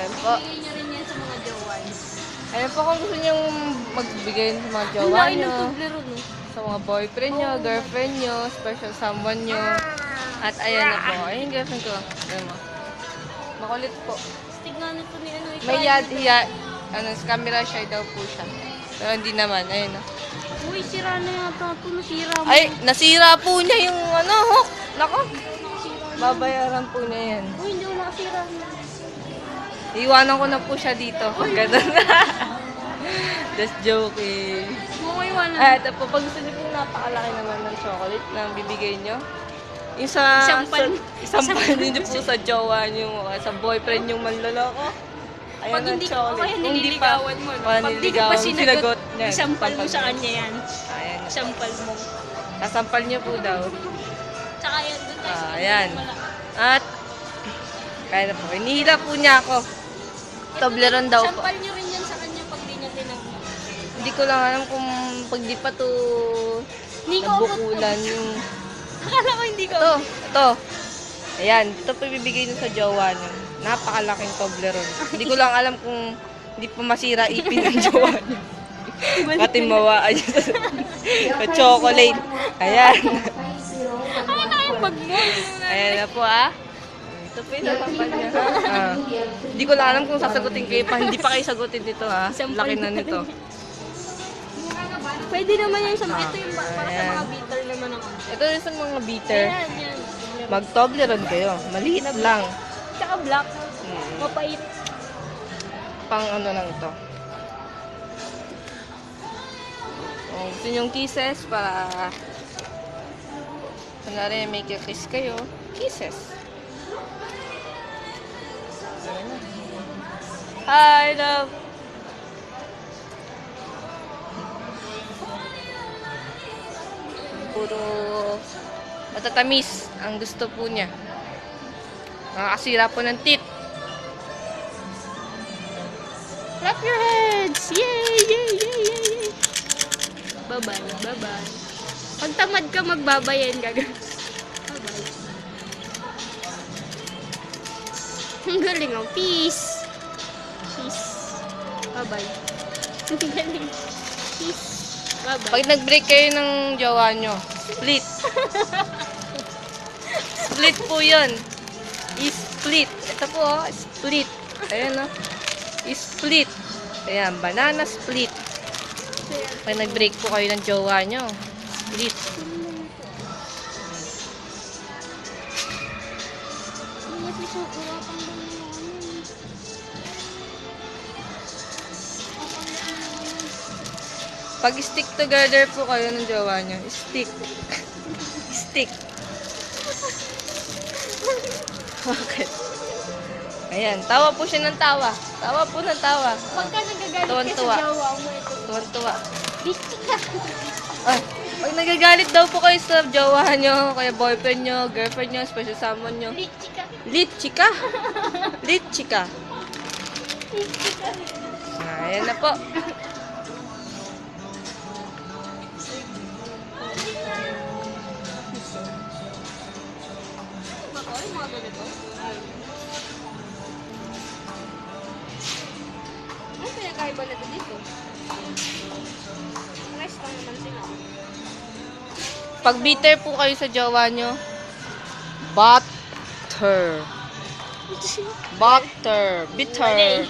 Ayan po. Bigay nyo rin yan sa mga jowa. Ayan po kung gusto nyong magbigay sa mga Ang jowa laki ng nyo, Toblerone, no? sa mga boyfriend nyo, girlfriend nyo, special someone nyo. At ayan na po. Ayun yung girlfriend ko. Ayan mo. Makulit po. Stig nga nito ni ano. May sa camera shy daw po siya. Pero hindi naman. Ayun na. Uy, sira na yata ito. Nasira mo. Ay, nasira po niya yung hook. Nako. Nasira na. Babayaran po niya yan. Uy, hindi ko nakasira. Iwanan ko na po siya dito. Pag ganun. Just joking. Mawaiwanan. Ito po, pag gusto niyo po napakalaki naman ng chocolate na bibigay niyo. Yung isampal niyo po sa jowa niyo, sa boyfriend niyo manloloko. Ayan Pag ang hindi chocolate. kaya nililigawan mo, no? Pag Pag di ka pa sinagot, niya. isampal mo sa kanya yan. Ayan. Isampal mo. Nasampal niyo po daw. Tsaka yan doon tayo sa Ayan. wala. At, kaya na po, inihila po niya ako. Toblerone daw po. Sampal nyo rin yan sa kanya pag di niya tinanggap. Hindi ko lang alam kung pag di pa to Hindi ko nabukulan yung... Akala ko hindi ko. Ito. Ayan, ito po ibibigay nyo sa jowa nyo. Napakalaking Toblerone. Hindi ko lang alam kung hindi pa masira ipin ng jowa nyo. Pati mawaan nyo sa chocolate. Ayan. Ay, na yung bag mo. Ayan na po Ito po yung sasampal niya. Hindi ko lang alam kung sasagutin kayo pa. Hindi pa kayo sagutin nito Laki na nito. Pwede naman yan sa mga. Ito yung para sa Ayan. mga bitter naman ako. Ito rin sa mga bitter. Ayan, yan. Mag-Toblerone kayo. Maliit lang. Tsaka black. Mapait. Pang ano lang ito. Kung gusto nyong kisses para kunwari may kiss kayo, kisses. Hi, love! Puro matatamis ang gusto po niya. Nakakasira po ng teeth. Clap your hands! Yay! Yay! Yay! Yay! Bye-bye. Bye-bye. Pag tamad ka magbabayan, gagawin. Bye-bye. Ang galing oh. Peace! Peace. Bye-bye. Ang galing. Peace. Bye-bye. Pag nag-break kayo ng jowa nyo, split. Split po yun. I-split. Ito po, split. Ayan I-split. Ayan, banana split. Pag nag-break po kayo ng jowa nyo, split. Pag stick together po kayo ng jowa nyo, stick. Stick. Bakit? Ayan, tawa po siya ng tawa. Tawa po ng tawa. Pagka nagagalit ka Tuwan-tuwa. sa jowa mo, ito. Tuwan-tuwa. Bitch ka. Pag nagagalit daw po kayo sa jowa nyo, kaya boyfriend nyo, girlfriend nyo, special someone nyo. Bitch ka. Litchika. Litchika. Ayan na po. Ako, yung mga ganito. Ano pinakaiba na dito? Rest lang naman sila. Pag bitter po kayo sa jowa nyo, butter. Butter. Bitter.